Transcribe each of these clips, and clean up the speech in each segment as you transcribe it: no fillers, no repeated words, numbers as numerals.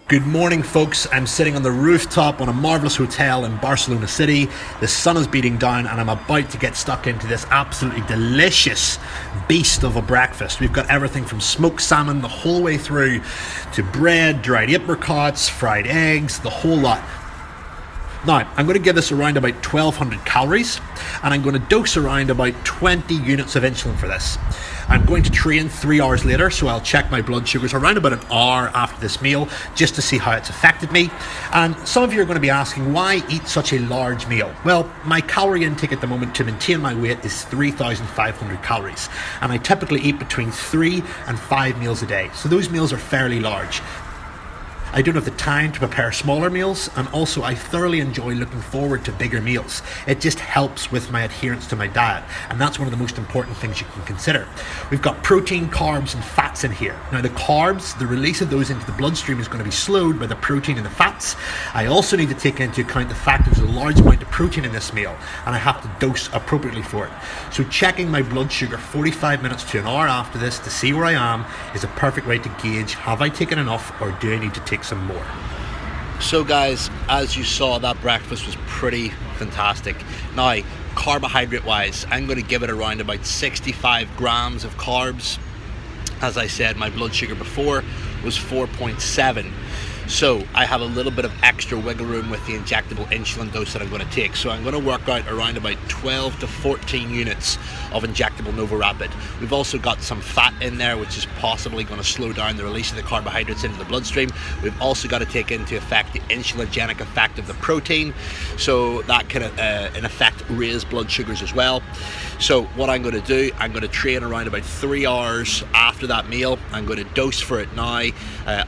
Good morning, folks. I'm sitting on the rooftop on a marvellous hotel in Barcelona City. The sun is beating down and I'm about to get stuck into this absolutely delicious beast of a breakfast. We've got everything from smoked salmon the whole way through to bread, dried apricots, fried eggs, the whole lot. Now, I'm going to give this around about 1200 calories and I'm going to dose around about 20 units of insulin for this. I'm going to train 3 hours later, so I'll check my blood sugars around about an hour after this meal just to see how it's affected me. And some of you are going to be asking, why eat such a large meal? Well, my calorie intake at the moment to maintain my weight is 3,500 calories, and I typically eat between 3 and 5 meals a day, so those meals are fairly large. I don't have the time to prepare smaller meals, and also I thoroughly enjoy looking forward to bigger meals. It just helps with my adherence to my diet, and that's one of the most important things you can consider. We've got protein, carbs and fats in here. Now the carbs, the release of those into the bloodstream is going to be slowed by the protein and the fats. I also need to take into account the fact that there's a large amount of protein in this meal, and I have to dose appropriately for it. So checking my blood sugar 45 minutes to an hour after this to see where I am is a perfect way to gauge, have I taken enough or do I need to take some more. So guys, as you saw, that breakfast was pretty fantastic. Now, carbohydrate wise, I'm going to give it around about 65 grams of carbs. As I said, my blood sugar before was 4.7. So I have a little bit of extra wiggle room with the injectable insulin dose that I'm going to take. So I'm going to work out around about 12 to 14 units of injectable NovoRapid. We've also got some fat in there, which is possibly going to slow down the release of the carbohydrates into the bloodstream. We've also got to take into effect the insulinogenic effect of the protein. So that can, in effect, raise blood sugars as well. So what I'm going to do, I'm going to train around about 3 hours after that meal. I'm going to dose for it now.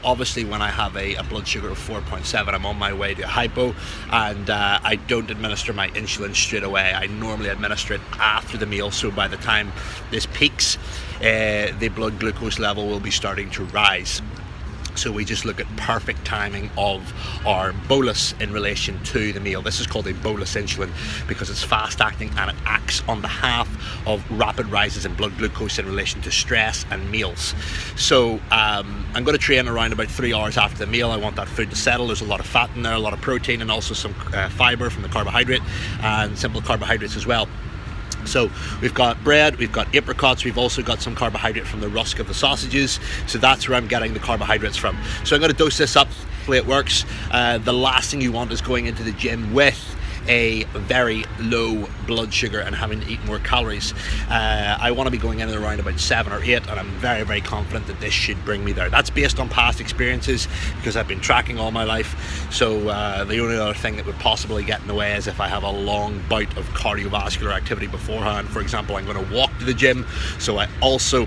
Obviously, when I have a blood sugar of 4.7, I'm on my way to hypo, and I don't administer my insulin straight away. I normally administer it after the meal, so by the time this peaks, the blood glucose level will be starting to rise. So we just look at perfect timing of our bolus in relation to the meal. This is called a bolus insulin because it's fast acting and it acts on behalf of rapid rises in blood glucose in relation to stress and meals. So I'm going to train around about 3 hours after the meal. I want that food to settle. There's a lot of fat in there, a lot of protein, and also some fiber from the carbohydrate and simple carbohydrates as well. So we've got bread, we've got apricots, we've also got some carbohydrate from the rusk of the sausages. So that's where I'm getting the carbohydrates from. So I'm going to dose this up the way it works. The last thing you want is going into the gym with a very low blood sugar and having to eat more calories. I want to be going in at around about 7 or 8, and I'm very, very confident that this should bring me there. That's based on past experiences because I've been tracking all my life. So the only other thing that would possibly get in the way is if I have a long bout of cardiovascular activity beforehand. For example, I'm going to walk to the gym, so I also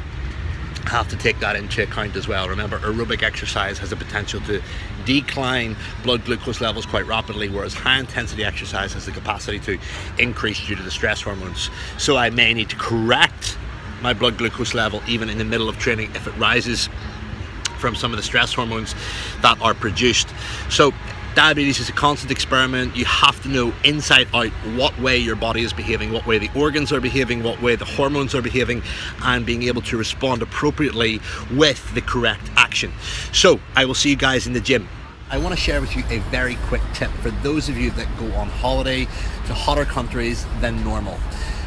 have to take that into account as well. Remember, aerobic exercise has a potential to decline blood glucose levels quite rapidly, whereas high intensity exercise has the capacity to increase due to the stress hormones. So I may need to correct my blood glucose level even in the middle of training if it rises from some of the stress hormones that are produced. So diabetes is a constant experiment. You have to know inside out what way your body is behaving, what way the organs are behaving, what way the hormones are behaving, and being able to respond appropriately with the correct action. So I will see you guys in the gym. I want to share with you a very quick tip for those of you that go on holiday to hotter countries than normal.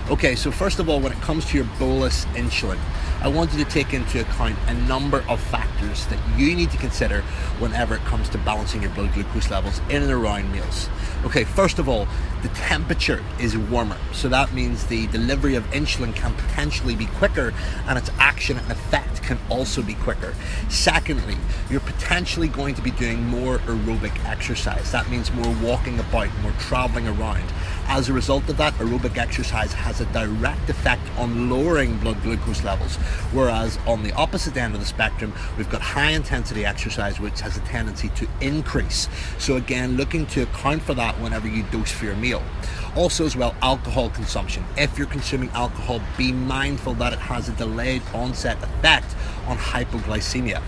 Okay, so first of all, when it comes to your bolus insulin, I want you to take into account a number of factors that you need to consider whenever it comes to balancing your blood glucose levels in and around meals. Okay, first of all, the temperature is warmer, so that means the delivery of insulin can potentially be quicker and its action and effect can also be quicker. Secondly, you're potentially going to be doing more aerobic exercise. That means more walking about, more traveling around. As a result of that, aerobic exercise has a direct effect on lowering blood glucose levels, whereas on the opposite end of the spectrum, we've got high intensity exercise, which has a tendency to increase. So again, looking to account for that whenever you dose for your meal. Also as well, alcohol consumption. If you're consuming alcohol, be mindful that it has a delayed onset effect on hypoglycemia.